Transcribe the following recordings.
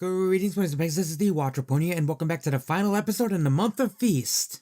Greetings, boys and pigs, this is the Watcher Pony, and welcome back to the final episode in the month of Feast.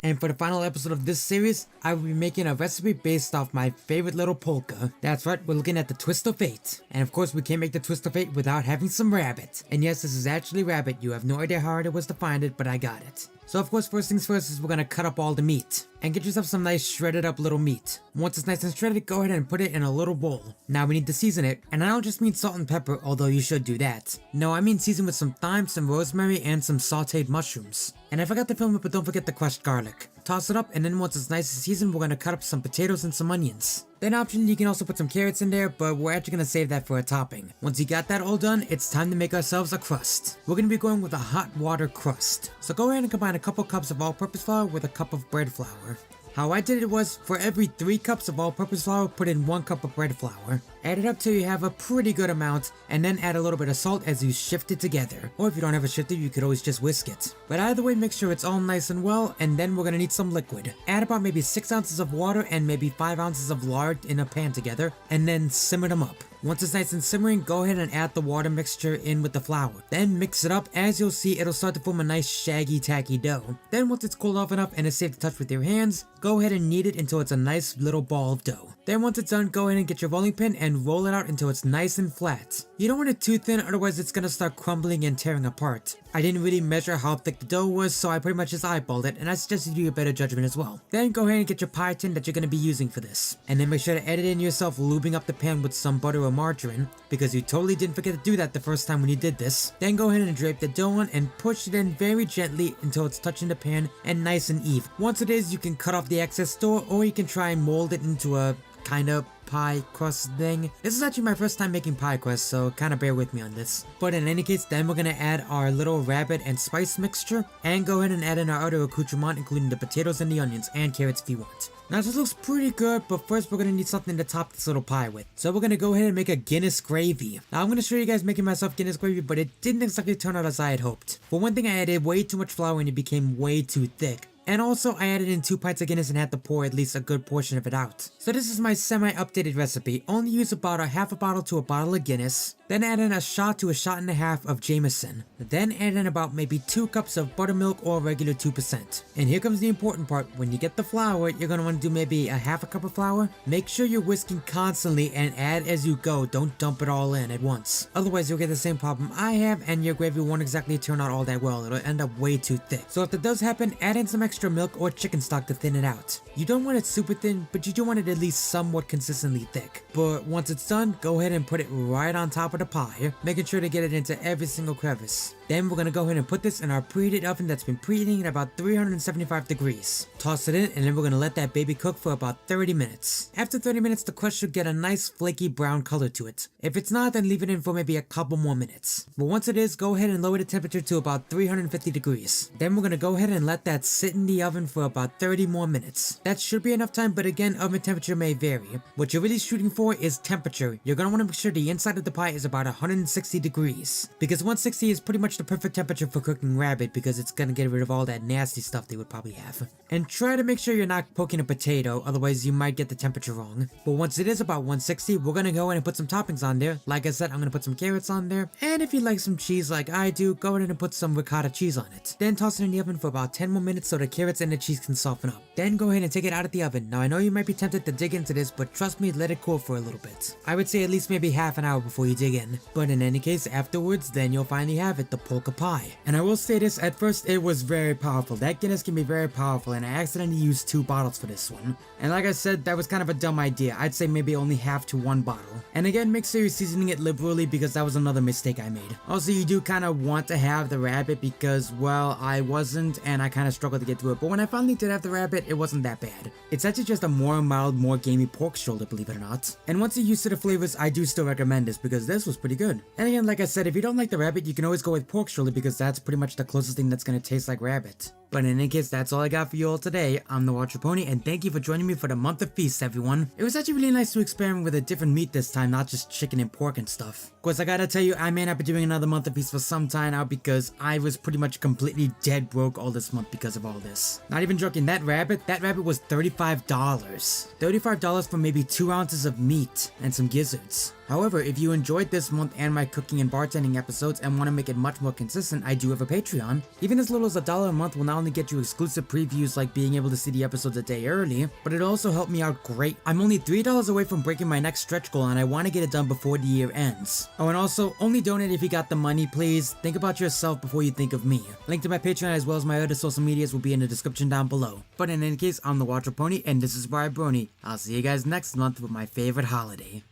And for the final episode of this series, I will be making a recipe based off my favorite little polka. That's right, we're looking at the Twist of Fate. And of course, we can't make the Twist of Fate without having some rabbit. And yes, this is actually rabbit. You have no idea how hard it was to find it, but I got it. So of course, first things first is we're gonna cut up all the meat. And get yourself some nice shredded up little meat. Once it's nice and shredded, go ahead and put it in a little bowl. Now we need to season it, and I don't just mean salt and pepper, although you should do that. No, I mean season with some thyme, some rosemary, and some sauteed mushrooms. And I forgot to film it, but don't forget the crushed garlic. Toss it up, and then once it's nice and seasoned, we're gonna cut up some potatoes and some onions. Then option, you can also put some carrots in there, but we're actually gonna save that for a topping. Once you got that all done, it's time to make ourselves a crust. We're gonna be going with a hot water crust. So go ahead and combine a couple cups of all-purpose flour with a cup of bread flour. How I did it was, for every 3 cups of all-purpose flour, put in 1 cup of bread flour. Add it up till you have a pretty good amount, and then add a little bit of salt as you shift it together. Or if you don't have a shifter, you could always just whisk it. But either way, make sure it's all nice and well, and then we're gonna need some liquid. Add about maybe 6 ounces of water and maybe 5 ounces of lard in a pan together, and then simmer them up. Once it's nice and simmering, go ahead and add the water mixture in with the flour. Then mix it up. As you'll see, it'll start to form a nice shaggy tacky dough. Then once it's cooled off enough and it's safe to touch with your hands, go ahead and knead it until it's a nice little ball of dough. Then once it's done, go ahead and get your rolling pin and roll it out until it's nice and flat. You don't want it too thin, otherwise it's gonna start crumbling and tearing apart. I didn't really measure how thick the dough was, so I pretty much just eyeballed it, and I suggest you do a better judgment as well. Then go ahead and get your pie tin that you're gonna be using for this. And then make sure to add it in yourself, lubing up the pan with some butter or margarine, because you totally didn't forget to do that the first time when you did this. Then go ahead and drape the dough on and push it in very gently until it's touching the pan and nice and even. Once it is, you can cut off the excess dough, or you can try and mold it into a kind of pie crust thing. This is actually my first time making pie crust, so kind of bear with me on this. But in any case, then we're gonna add our little rabbit and spice mixture, and go ahead and add in our other accoutrement, including the potatoes and the onions and carrots if you want. Now this looks pretty good, but first we're gonna need something to top this little pie with. So we're gonna go ahead and make a Guinness Gravy. Now I'm gonna show you guys making myself Guinness Gravy, but it didn't exactly turn out as I had hoped. For one thing, I added way too much flour and it became way too thick. And also, I added in 2 pints of Guinness and had to pour at least a good portion of it out. So this is my semi-updated recipe. Only use about a half a bottle to a bottle of Guinness. Then add in a shot to a shot and a half of Jameson. Then add in about maybe 2 cups of buttermilk or regular 2%. And here comes the important part. When you get the flour, you're going to want to do maybe a half a cup of flour. Make sure you're whisking constantly and add as you go. Don't dump it all in at once. Otherwise, you'll get the same problem I have, and your gravy won't exactly turn out all that well. It'll end up way too thick. So if that does happen, add in some extra milk or chicken stock to thin it out. You don't want it super thin, but you do want it at least somewhat consistently thick. But once it's done, go ahead and put it right on top of the pie, making sure to get it into every single crevice. Then we're gonna go ahead and put this in our preheated oven that's been preheating at about 375 degrees. Toss it in, and then we're gonna let that baby cook for about 30 minutes. After 30 minutes, the crust should get a nice flaky brown color to it. If it's not, then leave it in for maybe a couple more minutes. But once it is, go ahead and lower the temperature to about 350 degrees. Then we're gonna go ahead and let that sit in the oven for about 30 more minutes. That should be enough time, but again, oven temperature may vary. What you're really shooting for is temperature. You're gonna wanna make sure the inside of the pie is about 160 degrees. Because 160 is pretty much the perfect temperature for cooking rabbit, because it's gonna get rid of all that nasty stuff they would probably have. And try to make sure you're not poking a potato, otherwise you might get the temperature wrong. But once it is about 160, we're gonna go in and put some toppings on there. Like I said, I'm gonna put some carrots on there. And if you like some cheese like I do, go ahead and put some ricotta cheese on it. Then toss it in the oven for about 10 more minutes so the carrots and the cheese can soften up. Then go ahead and take it out of the oven. Now I know you might be tempted to dig into this, but trust me, let it cool for a little bit. I would say at least maybe half an hour before you dig in. But in any case, afterwards, then you'll finally have it, the polka pie. And I will say this, at first it was very powerful. That Guinness can be very powerful, and I accidentally used 2 bottles for this one. And like I said, that was kind of a dumb idea. I'd say maybe only half to 1 bottle. And again, make sure you're seasoning it liberally, because that was another mistake I made. Also, you do kind of want to have the rabbit because, well, I wasn't, and I kind of struggled to get through it. But when I finally did have the rabbit, it wasn't that bad. It's actually just a more mild, more gamey pork shoulder, believe it or not. And once you're used to the flavors, I do still recommend this, because this was pretty good. And again, like I said, if you don't like the rabbit, you can always go with pork shoulder, because that's pretty much the closest thing that's gonna taste like rabbit. But in any case, that's all I got for you all today. I'm the Watcher Pony, and thank you for joining me for the month of feast, everyone. It was actually really nice to experiment with a different meat this time, not just chicken and pork and stuff. Of course, I gotta tell you, I may not be doing another month of feast for some time now because I was pretty much completely dead broke all this month because of all this. Not even joking, that rabbit was $35. $35 for maybe 2 ounces of meat and some gizzards. However, if you enjoyed this month and my cooking and bartending episodes and want to make it much more consistent, I do have a Patreon. Even as little as $1 a month will not only get you exclusive previews like being able to see the episodes a day early, but it'll also help me out great. I'm only $3 away from breaking my next stretch goal and I want to get it done before the year ends. Oh, and also, only donate if you got the money, please. Think about yourself before you think of me. Link to my Patreon as well as my other social medias will be in the description down below. But in any case, I'm the Watcher Pony and this is Brony. I'll see you guys next month with my favorite holiday.